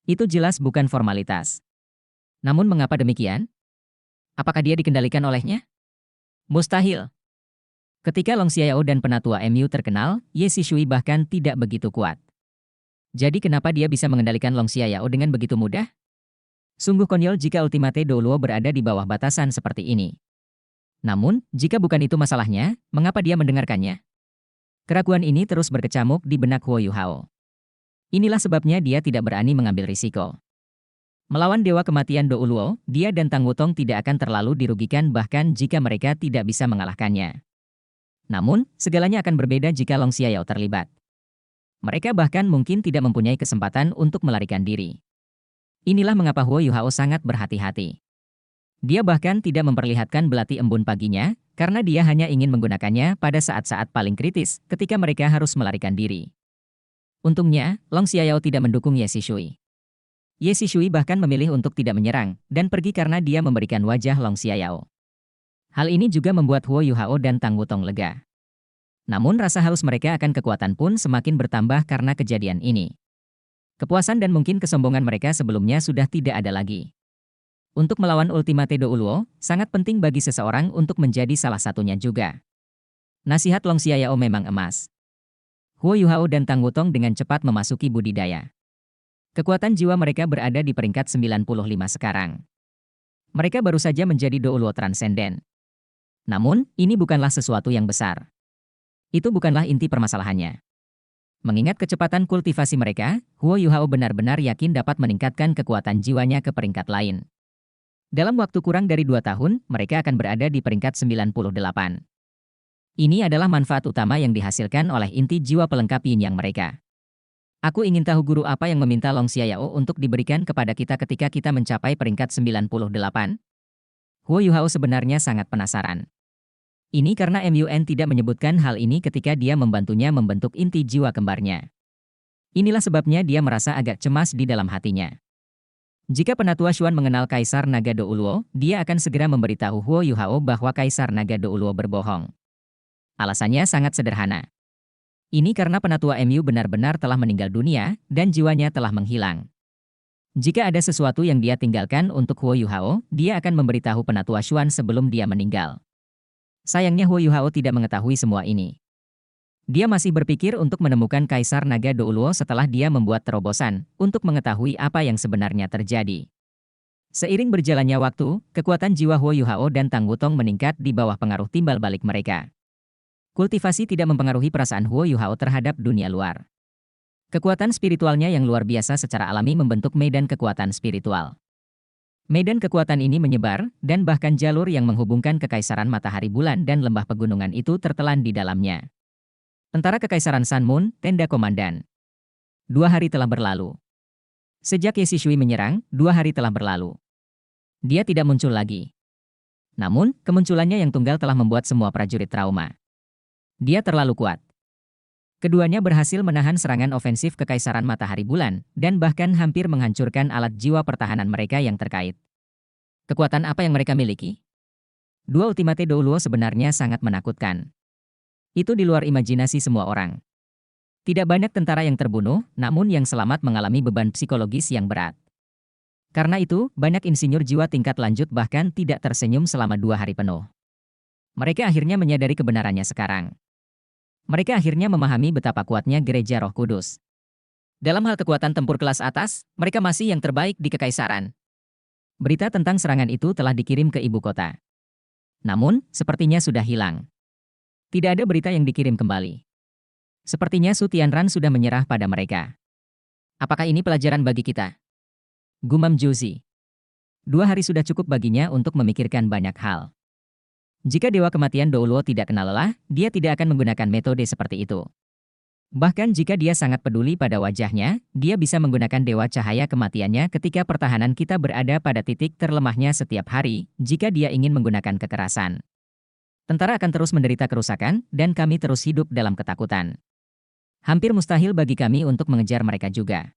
Itu jelas bukan formalitas. Namun mengapa demikian? Apakah dia dikendalikan olehnya? Mustahil. Ketika Long Xiaoyao dan Penatua MU terkenal, Ye Shishui bahkan tidak begitu kuat. Jadi kenapa dia bisa mengendalikan Long Xiaoyao dengan begitu mudah? Sungguh konyol jika Ultimate Do Luo berada di bawah batasan seperti ini. Namun, jika bukan itu masalahnya, mengapa dia mendengarkannya? Keraguan ini terus berkecamuk di benak Huo Yuhao. Inilah sebabnya dia tidak berani mengambil risiko. Melawan Dewa Kematian Do Uluo, dia dan Tang Wutong tidak akan terlalu dirugikan bahkan jika mereka tidak bisa mengalahkannya. Namun, segalanya akan berbeda jika Long Xiaoyao terlibat. Mereka bahkan mungkin tidak mempunyai kesempatan untuk melarikan diri. Inilah mengapa Huo Yuhao sangat berhati-hati. Dia bahkan tidak memperlihatkan belati embun paginya, karena dia hanya ingin menggunakannya pada saat-saat paling kritis ketika mereka harus melarikan diri. Untungnya, Long Xiaoyao tidak mendukung Ye Shishui. Ye Shishui bahkan memilih untuk tidak menyerang, dan pergi karena dia memberikan wajah Long Xiaoyao. Hal ini juga membuat Huo Yuhao dan Tang Wutong lega. Namun rasa haus mereka akan kekuatan pun semakin bertambah karena kejadian ini. Kepuasan dan mungkin kesombongan mereka sebelumnya sudah tidak ada lagi. Untuk melawan Ultimate Do Uluo, sangat penting bagi seseorang untuk menjadi salah satunya juga. Nasihat Long Xiaoyao memang emas. Huo Yuhao dan Tang Wutong dengan cepat memasuki budidaya. Kekuatan jiwa mereka berada di peringkat 95 sekarang. Mereka baru saja menjadi Do Uluo Transenden. Namun, ini bukanlah sesuatu yang besar. Itu bukanlah inti permasalahannya. Mengingat kecepatan kultivasi mereka, Huo Yuhao benar-benar yakin dapat meningkatkan kekuatan jiwanya ke peringkat lain. Dalam waktu kurang dari 2 tahun, mereka akan berada di peringkat 98. Ini adalah manfaat utama yang dihasilkan oleh inti jiwa pelengkap yin yang mereka. Aku ingin tahu guru apa yang meminta Long Xiaoyao untuk diberikan kepada kita ketika kita mencapai peringkat 98. Huo Yuhao sebenarnya sangat penasaran. Ini karena MUN tidak menyebutkan hal ini ketika dia membantunya membentuk inti jiwa kembarnya. Inilah sebabnya dia merasa agak cemas di dalam hatinya. Jika Penatua Xuan mengenal Kaisar Naga Do Uluo, dia akan segera memberitahu Huo Yuhao bahwa Kaisar Naga Do Uluo berbohong. Alasannya sangat sederhana. Ini karena Penatua MU benar-benar telah meninggal dunia, dan jiwanya telah menghilang. Jika ada sesuatu yang dia tinggalkan untuk Huo Yuhao, dia akan memberitahu Penatua Xuan sebelum dia meninggal. Sayangnya Huo Yuhao tidak mengetahui semua ini. Dia masih berpikir untuk menemukan Kaisar Naga Do Uluo setelah dia membuat terobosan untuk mengetahui apa yang sebenarnya terjadi. Seiring berjalannya waktu, kekuatan jiwa Huo Yuhao dan Tang Wutong meningkat di bawah pengaruh timbal balik mereka. Kultivasi tidak mempengaruhi perasaan Huo Yuhao terhadap dunia luar. Kekuatan spiritualnya yang luar biasa secara alami membentuk medan kekuatan spiritual. Medan kekuatan ini menyebar, dan bahkan jalur yang menghubungkan Kekaisaran Matahari Bulan dan lembah pegunungan itu tertelan di dalamnya. Tentara Kekaisaran Sun Moon, tenda komandan. 2 hari telah berlalu. Sejak Ye Shishui menyerang, 2 hari telah berlalu. Dia tidak muncul lagi. Namun, kemunculannya yang tunggal telah membuat semua prajurit trauma. Dia terlalu kuat. Keduanya berhasil menahan serangan ofensif Kekaisaran Matahari Bulan, dan bahkan hampir menghancurkan alat jiwa pertahanan mereka yang terkait. Kekuatan apa yang mereka miliki? Dua Ultimate Douluo sebenarnya sangat menakutkan. Itu di luar imajinasi semua orang. Tidak banyak tentara yang terbunuh, namun yang selamat mengalami beban psikologis yang berat. Karena itu, banyak insinyur jiwa tingkat lanjut bahkan tidak tersenyum selama 2 hari penuh. Mereka akhirnya menyadari kebenarannya sekarang. Mereka akhirnya memahami betapa kuatnya Gereja Roh Kudus. Dalam hal kekuatan tempur kelas atas, mereka masih yang terbaik di Kekaisaran. Berita tentang serangan itu telah dikirim ke ibu kota. Namun, sepertinya sudah hilang. Tidak ada berita yang dikirim kembali. Sepertinya Su Tianran sudah menyerah pada mereka. Apakah ini pelajaran bagi kita? Gumam Juzi. 2 hari sudah cukup baginya untuk memikirkan banyak hal. Jika Dewa Kematian Douluo tidak kenal lelah, dia tidak akan menggunakan metode seperti itu. Bahkan jika dia sangat peduli pada wajahnya, dia bisa menggunakan Dewa Cahaya Kematiannya ketika pertahanan kita berada pada titik terlemahnya setiap hari, jika dia ingin menggunakan kekerasan. Tentara akan terus menderita kerusakan, dan kami terus hidup dalam ketakutan. Hampir mustahil bagi kami untuk mengejar mereka juga.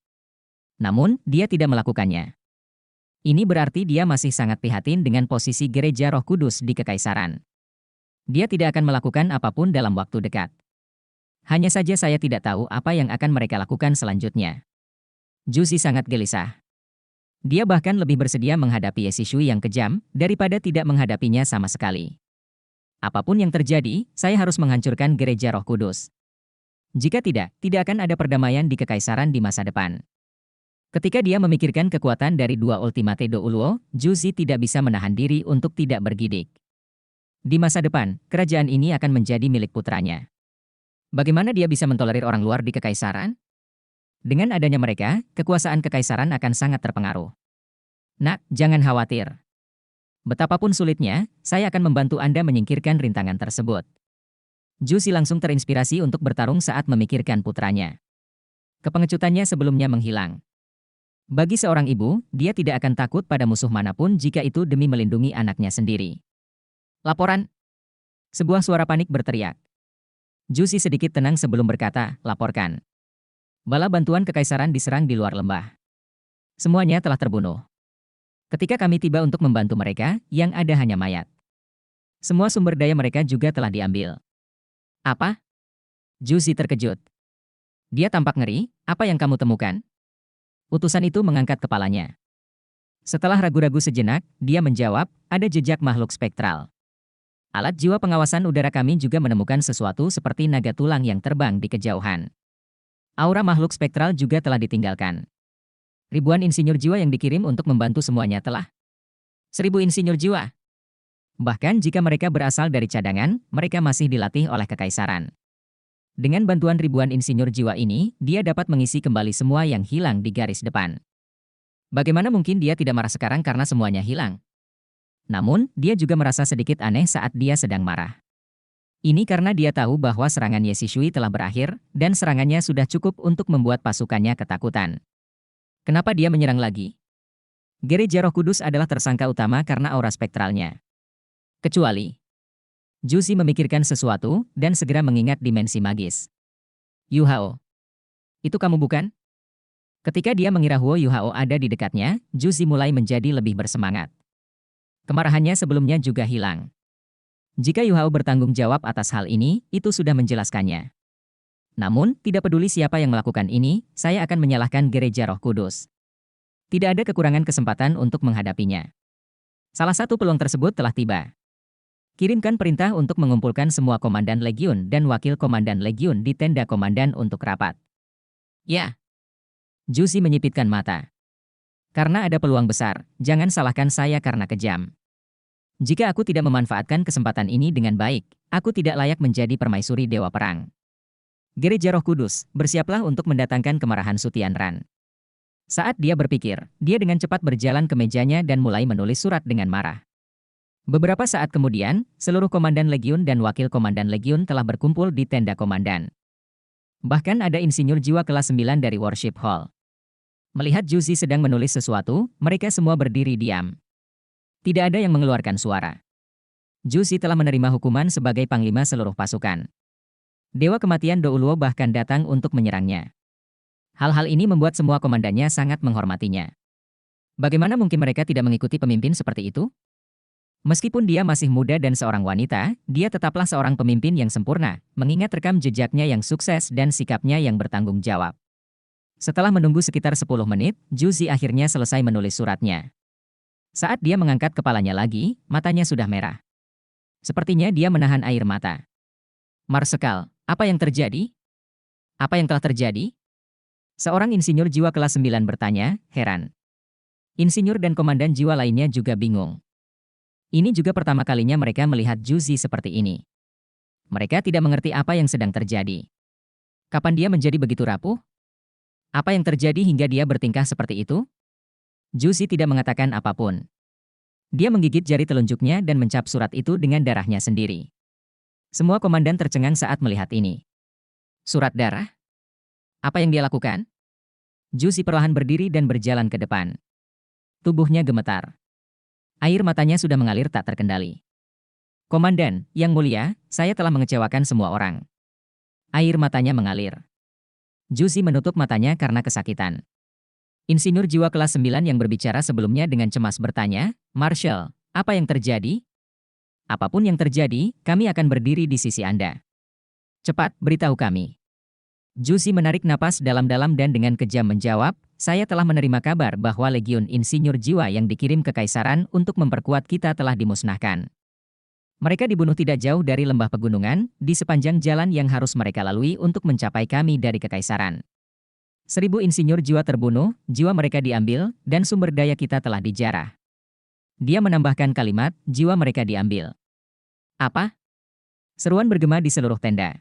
Namun, dia tidak melakukannya. Ini berarti dia masih sangat prihatin dengan posisi Gereja Roh Kudus di Kekaisaran. Dia tidak akan melakukan apapun dalam waktu dekat. Hanya saja saya tidak tahu apa yang akan mereka lakukan selanjutnya. Juzi sangat gelisah. Dia bahkan lebih bersedia menghadapi Ye Shui yang kejam, daripada tidak menghadapinya sama sekali. Apapun yang terjadi, saya harus menghancurkan Gereja Roh Kudus. Jika tidak akan ada perdamaian di Kekaisaran di masa depan. Ketika dia memikirkan kekuatan dari 2 Ultimate Douluo, Juzi tidak bisa menahan diri untuk tidak bergidik. Di masa depan, kerajaan ini akan menjadi milik putranya. Bagaimana dia bisa mentolerir orang luar di Kekaisaran? Dengan adanya mereka, kekuasaan Kekaisaran akan sangat terpengaruh. Nak, jangan khawatir. Betapapun sulitnya, saya akan membantu Anda menyingkirkan rintangan tersebut. Juzi langsung terinspirasi untuk bertarung saat memikirkan putranya. Kepengecutannya sebelumnya menghilang. Bagi seorang ibu, dia tidak akan takut pada musuh manapun jika itu demi melindungi anaknya sendiri. Laporan. Sebuah suara panik berteriak. Juzi sedikit tenang sebelum berkata, laporkan. Bala bantuan Kekaisaran diserang di luar lembah. Semuanya telah terbunuh. Ketika kami tiba untuk membantu mereka, yang ada hanya mayat. Semua sumber daya mereka juga telah diambil. Apa? Juzi terkejut. Dia tampak ngeri, apa yang kamu temukan? Utusan itu mengangkat kepalanya. Setelah ragu-ragu sejenak, dia menjawab, ada jejak makhluk spektral. Alat jiwa pengawasan udara kami juga menemukan sesuatu seperti naga tulang yang terbang di kejauhan. Aura makhluk spektral juga telah ditinggalkan. Ribuan insinyur jiwa yang dikirim untuk membantu semuanya telah. 1000 insinyur jiwa. Bahkan jika mereka berasal dari cadangan, mereka masih dilatih oleh Kekaisaran. Dengan bantuan ribuan insinyur jiwa ini, dia dapat mengisi kembali semua yang hilang di garis depan. Bagaimana mungkin dia tidak marah sekarang karena semuanya hilang? Namun, dia juga merasa sedikit aneh saat dia sedang marah. Ini karena dia tahu bahwa serangan Ye Shui telah berakhir, dan serangannya sudah cukup untuk membuat pasukannya ketakutan. Kenapa dia menyerang lagi? Gereja Roh Kudus adalah tersangka utama karena aura spektralnya. Kecuali Juzi memikirkan sesuatu dan segera mengingat dimensi magis. Yu Hao. Itu kamu bukan? Ketika dia mengira Huo Yu Hao ada di dekatnya, Juzi mulai menjadi lebih bersemangat. Kemarahannya sebelumnya juga hilang. Jika Yu Hao bertanggung jawab atas hal ini, itu sudah menjelaskannya. Namun, tidak peduli siapa yang melakukan ini, saya akan menyalahkan Gereja Roh Kudus. Tidak ada kekurangan kesempatan untuk menghadapinya. Salah satu peluang tersebut telah tiba. Kirimkan perintah untuk mengumpulkan semua komandan legiun dan wakil komandan legiun di tenda komandan untuk rapat. Ya. Juzi menyipitkan mata. Karena ada peluang besar, jangan salahkan saya karena kejam. Jika aku tidak memanfaatkan kesempatan ini dengan baik, aku tidak layak menjadi permaisuri Dewa Perang. Gereja Roh Kudus, bersiaplah untuk mendatangkan kemarahan Su Tianran. Saat dia berpikir, dia dengan cepat berjalan ke mejanya dan mulai menulis surat dengan marah. Beberapa saat kemudian, seluruh komandan legiun dan wakil komandan legiun telah berkumpul di tenda komandan. Bahkan ada insinyur jiwa kelas 9 dari Worship Hall. Melihat Juzi sedang menulis sesuatu, mereka semua berdiri diam. Tidak ada yang mengeluarkan suara. Juzi telah menerima hukuman sebagai panglima seluruh pasukan. Dewa Kematian Douluo bahkan datang untuk menyerangnya. Hal-hal ini membuat semua komandannya sangat menghormatinya. Bagaimana mungkin mereka tidak mengikuti pemimpin seperti itu? Meskipun dia masih muda dan seorang wanita, dia tetaplah seorang pemimpin yang sempurna, mengingat rekam jejaknya yang sukses dan sikapnya yang bertanggung jawab. Setelah menunggu sekitar 10 menit, Juzi akhirnya selesai menulis suratnya. Saat dia mengangkat kepalanya lagi, matanya sudah merah. Sepertinya dia menahan air mata. Marsekal, apa yang terjadi? Apa yang telah terjadi? Seorang insinyur jiwa kelas 9 bertanya, heran. Insinyur dan komandan jiwa lainnya juga bingung. Ini juga pertama kalinya mereka melihat Juzi seperti ini. Mereka tidak mengerti apa yang sedang terjadi. Kapan dia menjadi begitu rapuh? Apa yang terjadi hingga dia bertingkah seperti itu? Juzi tidak mengatakan apapun. Dia menggigit jari telunjuknya dan mencap surat itu dengan darahnya sendiri. Semua komandan tercengang saat melihat ini. Surat darah? Apa yang dia lakukan? Juzi perlahan berdiri dan berjalan ke depan. Tubuhnya gemetar. Air matanya sudah mengalir tak terkendali. Komandan, yang mulia, saya telah mengecewakan semua orang. Air matanya mengalir. Juzi menutup matanya karena kesakitan. Insinyur jiwa kelas 9 yang berbicara sebelumnya dengan cemas bertanya, Marshal, apa yang terjadi? Apapun yang terjadi, kami akan berdiri di sisi Anda. Cepat, beritahu kami. Juzi menarik napas dalam-dalam dan dengan kejam menjawab, saya telah menerima kabar bahwa Legiun Insinyur Jiwa yang dikirim ke Kaisaran untuk memperkuat kita telah dimusnahkan. Mereka dibunuh tidak jauh dari lembah pegunungan, di sepanjang jalan yang harus mereka lalui untuk mencapai kami dari Kekaisaran. 1000 insinyur jiwa terbunuh, jiwa mereka diambil, dan sumber daya kita telah dijarah. Dia menambahkan kalimat, jiwa mereka diambil. Apa? Seruan bergema di seluruh tenda.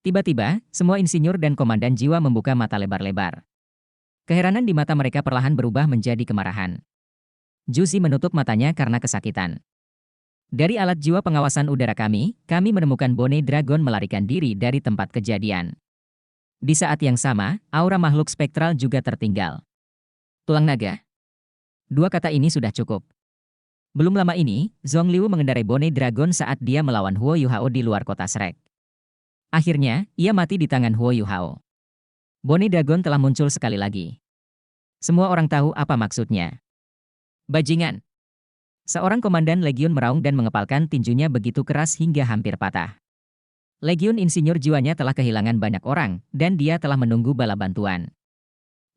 Tiba-tiba, semua insinyur dan komandan jiwa membuka mata lebar-lebar. Keheranan di mata mereka perlahan berubah menjadi kemarahan. Juzi menutup matanya karena kesakitan. Dari alat jiwa pengawasan udara kami menemukan Bone Dragon melarikan diri dari tempat kejadian. Di saat yang sama, aura makhluk spektral juga tertinggal. Tulang naga? 2 kata ini sudah cukup. Belum lama ini, Zhongliu mengendarai Bone Dragon saat dia melawan Huo Yuhao di luar kota Shrek. Akhirnya, ia mati di tangan Huo Yuhao. Bone Dragon telah muncul sekali lagi. Semua orang tahu apa maksudnya. Bajingan. Seorang komandan Legiun meraung dan mengepalkan tinjunya begitu keras hingga hampir patah. Legiun insinyur jiwanya telah kehilangan banyak orang, dan dia telah menunggu bala bantuan.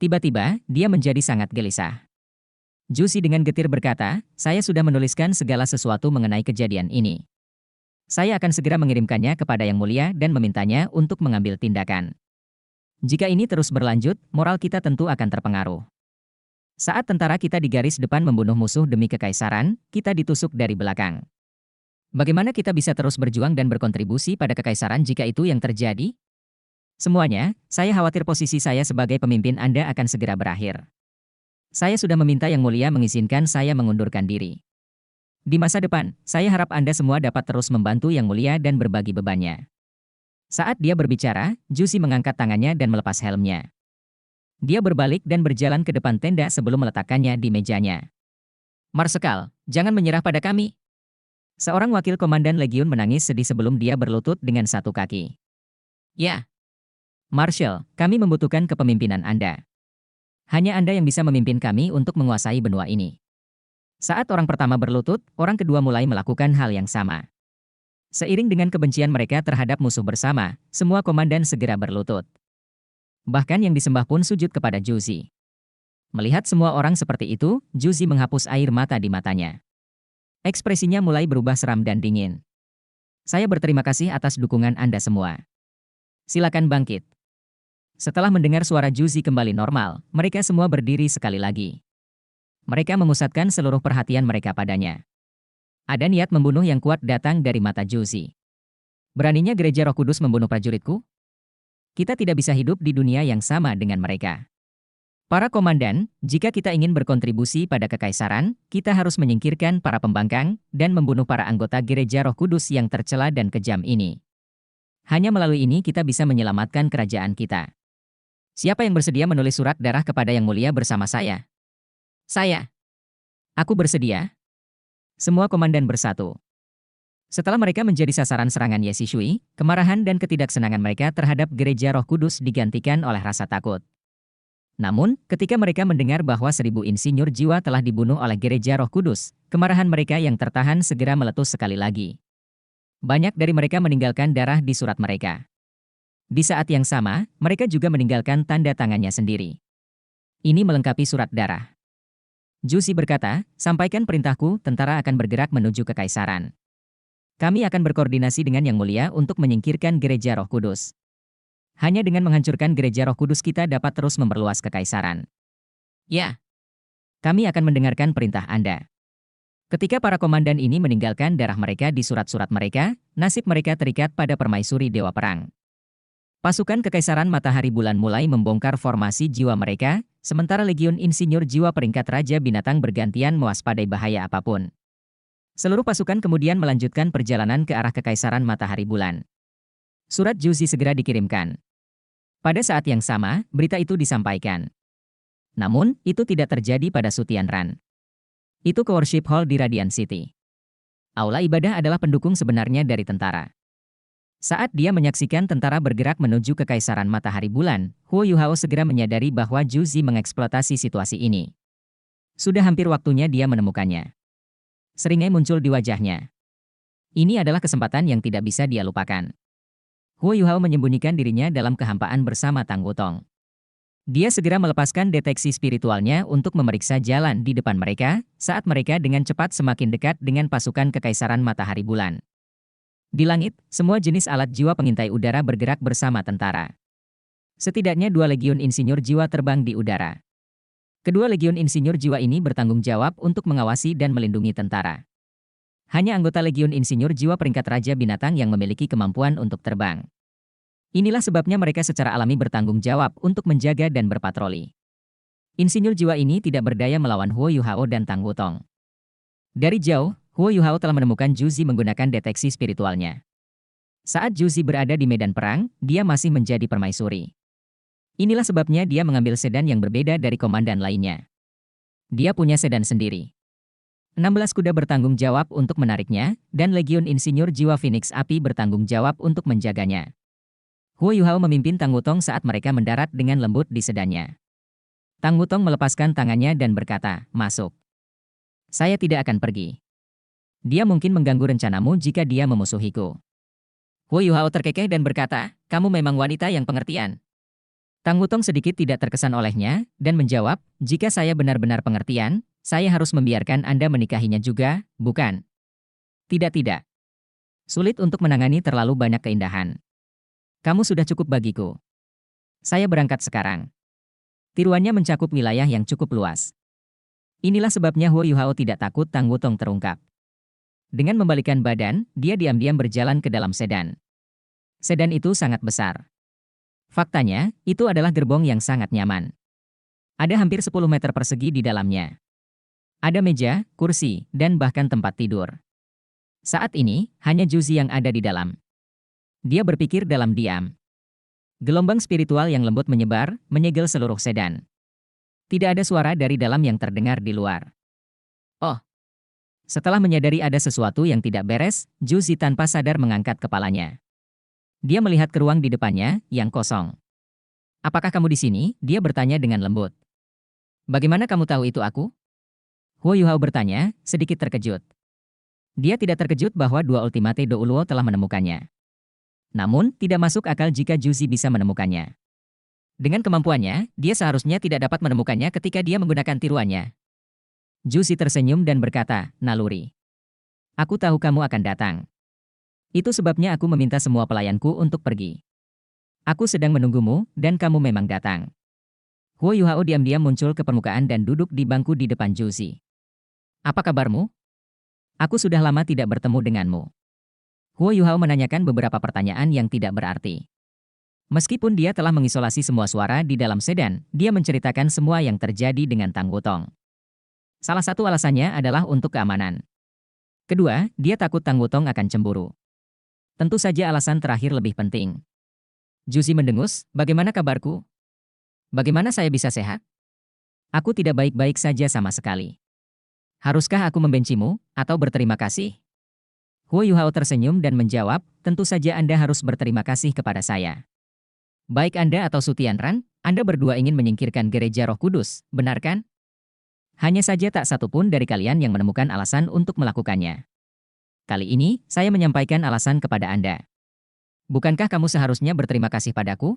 Tiba-tiba, dia menjadi sangat gelisah. Juzi dengan getir berkata, saya sudah menuliskan segala sesuatu mengenai kejadian ini. Saya akan segera mengirimkannya kepada Yang Mulia dan memintanya untuk mengambil tindakan. Jika ini terus berlanjut, moral kita tentu akan terpengaruh. Saat tentara kita di garis depan membunuh musuh demi kekaisaran, kita ditusuk dari belakang. Bagaimana kita bisa terus berjuang dan berkontribusi pada kekaisaran jika itu yang terjadi? Semuanya, saya khawatir posisi saya sebagai pemimpin Anda akan segera berakhir. Saya sudah meminta Yang Mulia mengizinkan saya mengundurkan diri. Di masa depan, saya harap Anda semua dapat terus membantu Yang Mulia dan berbagi bebannya. Saat dia berbicara, Juzi mengangkat tangannya dan melepas helmnya. Dia berbalik dan berjalan ke depan tenda sebelum meletakkannya di mejanya. Marsekal, jangan menyerah pada kami. Seorang wakil komandan Legiun menangis sedih sebelum dia berlutut dengan satu kaki. Ya. Marshal, kami membutuhkan kepemimpinan Anda. Hanya Anda yang bisa memimpin kami untuk menguasai benua ini. Saat orang pertama berlutut, orang kedua mulai melakukan hal yang sama. Seiring dengan kebencian mereka terhadap musuh bersama, semua komandan segera berlutut. Bahkan yang disembah pun sujud kepada Juzi. Melihat semua orang seperti itu, Juzi menghapus air mata di matanya. Ekspresinya mulai berubah seram dan dingin. Saya berterima kasih atas dukungan Anda semua. Silakan bangkit. Setelah mendengar suara Juzi kembali normal, mereka semua berdiri sekali lagi. Mereka memusatkan seluruh perhatian mereka padanya. Ada niat membunuh yang kuat datang dari mata Juzi. Beraninya gereja Roh Kudus membunuh prajuritku? Kita tidak bisa hidup di dunia yang sama dengan mereka. Para komandan, jika kita ingin berkontribusi pada kekaisaran, kita harus menyingkirkan para pembangkang dan membunuh para anggota gereja Roh Kudus yang tercela dan kejam ini. Hanya melalui ini kita bisa menyelamatkan kerajaan kita. Siapa yang bersedia menulis surat darah kepada Yang Mulia bersama saya? Saya. Aku bersedia. Semua komandan bersatu. Setelah mereka menjadi sasaran serangan Ye Shui, kemarahan dan ketidaksenangan mereka terhadap gereja Roh Kudus digantikan oleh rasa takut. Namun, ketika mereka mendengar bahwa 1.000 insinyur jiwa telah dibunuh oleh gereja Roh Kudus, kemarahan mereka yang tertahan segera meletus sekali lagi. Banyak dari mereka meninggalkan darah di surat mereka. Di saat yang sama, mereka juga meninggalkan tanda tangannya sendiri. Ini melengkapi surat darah. Zhu Xi berkata, sampaikan perintahku, tentara akan bergerak menuju kekaisaran. Kami akan berkoordinasi dengan Yang Mulia untuk menyingkirkan gereja Roh Kudus. Hanya dengan menghancurkan gereja Roh Kudus kita dapat terus memperluas kekaisaran. Ya, kami akan mendengarkan perintah Anda. Ketika para komandan ini meninggalkan darah mereka di surat-surat mereka, nasib mereka terikat pada permaisuri Dewa Perang. Pasukan Kekaisaran Matahari Bulan mulai membongkar formasi jiwa mereka, sementara Legiun Insinyur Jiwa peringkat Raja Binatang bergantian mewaspadai bahaya apapun. Seluruh pasukan kemudian melanjutkan perjalanan ke arah Kekaisaran Matahari Bulan. Surat Zhu Xi segera dikirimkan. Pada saat yang sama, berita itu disampaikan. Namun, itu tidak terjadi pada Su Tianran. Itu ke Worship Hall di Radiant City. Aula ibadah adalah pendukung sebenarnya dari tentara. Saat dia menyaksikan tentara bergerak menuju Kekaisaran Matahari Bulan, Huo Yuhao segera menyadari bahwa Zhu Xi mengeksploitasi situasi ini. Sudah hampir waktunya dia menemukannya. Seringai muncul di wajahnya. Ini adalah kesempatan yang tidak bisa dia lupakan. Huo Yuhao menyembunyikan dirinya dalam kehampaan bersama Tang Wutong. Dia segera melepaskan deteksi spiritualnya untuk memeriksa jalan di depan mereka, saat mereka dengan cepat semakin dekat dengan pasukan Kekaisaran Matahari Bulan. Di langit, semua jenis alat jiwa pengintai udara bergerak bersama tentara. Setidaknya 2 legiun insinyur jiwa terbang di udara. Kedua legiun insinyur jiwa ini bertanggung jawab untuk mengawasi dan melindungi tentara. Hanya anggota legiun insinyur jiwa peringkat Raja Binatang yang memiliki kemampuan untuk terbang. Inilah sebabnya mereka secara alami bertanggung jawab untuk menjaga dan berpatroli. Insinyur jiwa ini tidak berdaya melawan Huo Yuhao dan Tang Wutong. Dari jauh, Huo Yuhao telah menemukan Zhu Xi menggunakan deteksi spiritualnya. Saat Zhu Xi berada di medan perang, dia masih menjadi permaisuri. Inilah sebabnya dia mengambil sedan yang berbeda dari komandan lainnya. Dia punya sedan sendiri. 16 kuda bertanggung jawab untuk menariknya, dan Legiun Insinyur Jiwa Phoenix Api bertanggung jawab untuk menjaganya. Huo Yuhao memimpin Tang Wutong saat mereka mendarat dengan lembut di sedannya. Tang Wutong melepaskan tangannya dan berkata, masuk. Saya tidak akan pergi. Dia mungkin mengganggu rencanamu jika dia memusuhiku. Huo Yuhao terkekeh dan berkata, kamu memang wanita yang pengertian. Tang Wutong sedikit tidak terkesan olehnya, dan menjawab, jika saya benar-benar pengertian, saya harus membiarkan Anda menikahinya juga, bukan? Tidak. Sulit untuk menangani terlalu banyak keindahan. Kamu sudah cukup bagiku. Saya berangkat sekarang. Tiruannya mencakup wilayah yang cukup luas. Inilah sebabnya Huo Yuhao tidak takut Tang Wutong terungkap. Dengan membalikkan badan, dia diam-diam berjalan ke dalam sedan. Sedan itu sangat besar. Faktanya, itu adalah gerbong yang sangat nyaman. Ada hampir 10 meter persegi di dalamnya. Ada meja, kursi, dan bahkan tempat tidur. Saat ini, hanya Zhu Xi yang ada di dalam. Dia berpikir dalam diam. Gelombang spiritual yang lembut menyebar, menyegel seluruh sedan. Tidak ada suara dari dalam yang terdengar di luar. Oh. Setelah menyadari ada sesuatu yang tidak beres, Zhu Xi tanpa sadar mengangkat kepalanya. Dia melihat ke ruang di depannya, yang kosong. Apakah kamu di sini? Dia bertanya dengan lembut. Bagaimana kamu tahu itu aku? Huo Yuhao bertanya, sedikit terkejut. Dia tidak terkejut bahwa 2 Ultimate Do Uluo telah menemukannya. Namun, tidak masuk akal jika Zhu Xi bisa menemukannya. Dengan kemampuannya, dia seharusnya tidak dapat menemukannya ketika dia menggunakan tiruannya. Zhu Xi tersenyum dan berkata, naluri. Aku tahu kamu akan datang. Itu sebabnya aku meminta semua pelayanku untuk pergi. Aku sedang menunggumu, dan kamu memang datang. Huo Yuhao diam-diam muncul ke permukaan dan duduk di bangku di depan Zhu Xi. Apa kabarmu? Aku sudah lama tidak bertemu denganmu. Huo Yuhao menanyakan beberapa pertanyaan yang tidak berarti. Meskipun dia telah mengisolasi semua suara di dalam sedan, dia menceritakan semua yang terjadi dengan Tang Wutong. Salah satu alasannya adalah untuk keamanan. Kedua, dia takut Tang Wutong akan cemburu. Tentu saja alasan terakhir lebih penting. Zhu Xi mendengus, bagaimana kabarku? Bagaimana saya bisa sehat? Aku tidak baik-baik saja sama sekali. Haruskah aku membencimu, atau berterima kasih? Huo Yuhao tersenyum dan menjawab, tentu saja Anda harus berterima kasih kepada saya. Baik Anda atau Su Tianran, Anda berdua ingin menyingkirkan gereja Roh Kudus, benar kan? Hanya saja tak satu pun dari kalian yang menemukan alasan untuk melakukannya. Kali ini, saya menyampaikan alasan kepada Anda. Bukankah kamu seharusnya berterima kasih padaku?